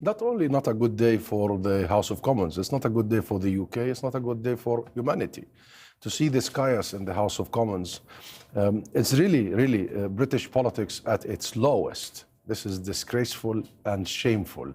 Not only not a good day for the House of Commons, it's not a good day for the UK, it's not a good day for humanity. To see this chaos in the House of Commons, it's really British politics at its lowest. This is disgraceful and shameful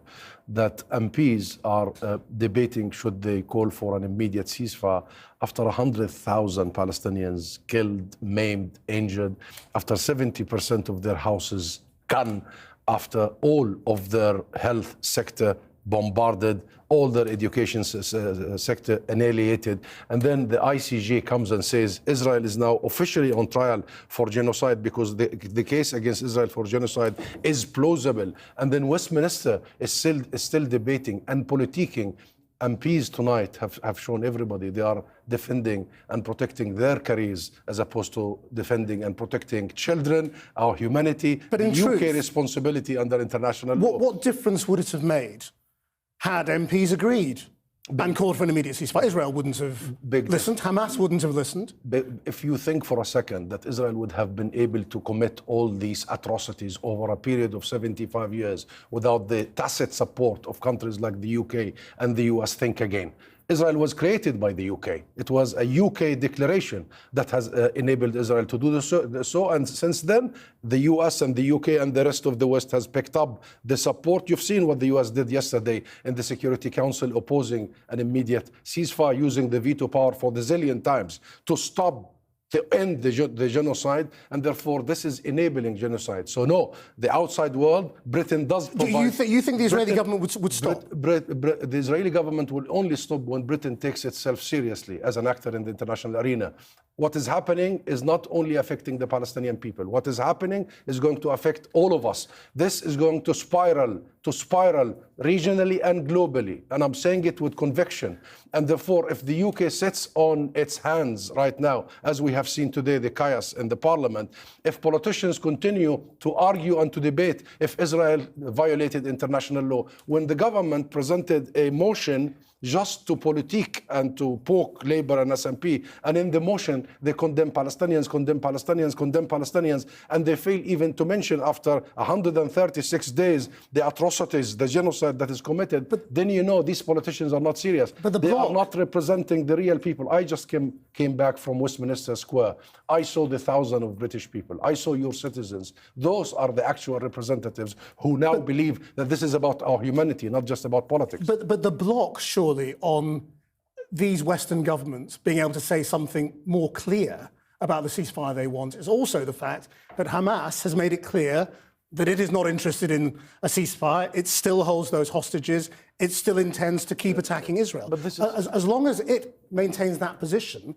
that MPs are debating should they call for an immediate ceasefire after 100,000 Palestinians killed, maimed, injured, after 70% of their houses gone, after all of their health sector bombarded, all their education sector annihilated, and then the ICJ comes and says Israel is now officially on trial for genocide because the case against Israel for genocide is plausible, and then Westminster is still debating and politicking. MPs tonight have shown everybody they are defending and protecting their careers as opposed to defending and protecting children, our humanity, but in UK truth, responsibility under international law. What difference would it have made had MPs agreed and called for an immediate ceasefire? Israel wouldn't have listened. Hamas wouldn't have listened. If you think for a second that Israel would have been able to commit all these atrocities over a period of 75 years without the tacit support of countries like the UK and the US, think again. Israel was created by the UK. It was a UK declaration that has enabled Israel to do so. And since then, the US and the UK and the rest of the West has picked up the support. You've seen what the US did yesterday in the Security Council, opposing an immediate ceasefire, using the veto power for the zillion times to stop, to end the genocide, and therefore this is enabling genocide. So no, the outside world, Britain does provide... Do you think the Israeli government would stop? The Israeli government will only stop when Britain takes itself seriously as an actor in the international arena. What is happening is not only affecting the Palestinian people. What is happening is going to affect all of us. This is going to spiral regionally and globally. And I'm saying it with conviction. And therefore, if the UK sits on its hands right now, as we have seen today, the chaos in the parliament, if politicians continue to argue and to debate if Israel violated international law, when the government presented a motion just to politique and to poke Labour and SNP, and in the motion they condemn Palestinians, and they fail even to mention after 136 days the atrocities, the genocide that is committed, then you know these politicians are not serious. But they are not representing the real people. I just came back from Westminster Square. I saw the thousands of British people. I saw your citizens. Those are the actual representatives who now believe that this is about our humanity, not just about politics. But the bloc, surely, on these Western governments being able to say something more clear about the ceasefire they want is also the fact that Hamas has made it clear that it is not interested in a ceasefire. It still holds those hostages. It still intends to keep attacking Israel. But this is... as long as it maintains that position,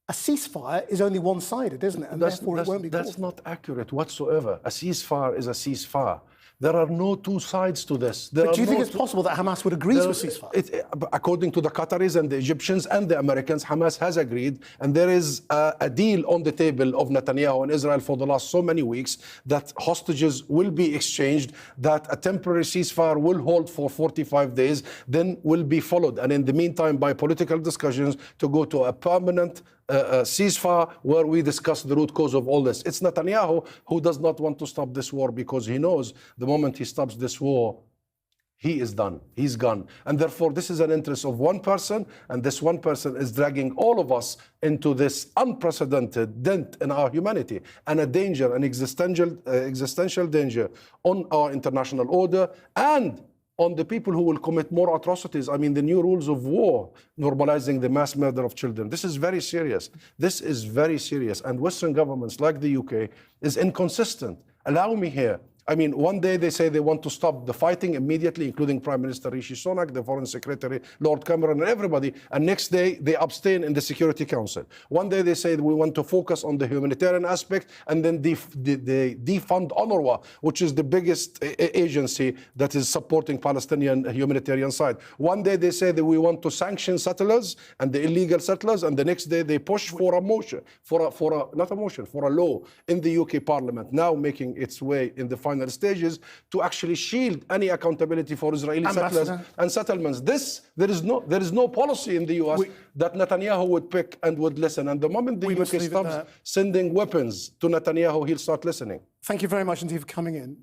a ceasefire is only one-sided, isn't it? And therefore it won't be called. That's not accurate whatsoever. A ceasefire is a ceasefire. There are no two sides to this. But do you think it's possible that Hamas would agree to a ceasefire? According to the Qataris and the Egyptians and the Americans, Hamas has agreed, and there is a deal on the table of Netanyahu and Israel for the last so many weeks that hostages will be exchanged, that a temporary ceasefire will hold for 45 days, then will be followed. And in the meantime, by political discussions, to go to a permanent ceasefire where we discuss the root cause of all this. It's Netanyahu who does not want to stop this war because he knows the moment he stops this war, he is done. He's gone. And therefore, this is an interest of one person, and this one person is dragging all of us into this unprecedented dent in our humanity and a danger, an existential danger on our international order and on the people who will commit more atrocities. I mean, the new rules of war, normalizing the mass murder of children. This is very serious. This is very serious. And Western governments like the UK is inconsistent. Allow me here. I mean, one day they say they want to stop the fighting immediately, including Prime Minister Rishi Sunak, the Foreign Secretary, Lord Cameron, and everybody. And next day they abstain in the Security Council. One day they say we want to focus on the humanitarian aspect, and then they defund UNRWA, which is the biggest agency that is supporting Palestinian humanitarian side. One day they say that we want to sanction settlers and the illegal settlers, and the next day they push for a motion, for a law in the UK Parliament, now making its way in the final stages to actually shield any accountability for Israeli settlers and settlements. There is no policy in the US that Netanyahu would pick and would listen. And the moment the UK stops sending weapons to Netanyahu, he'll start listening. Thank you very much indeed for coming in.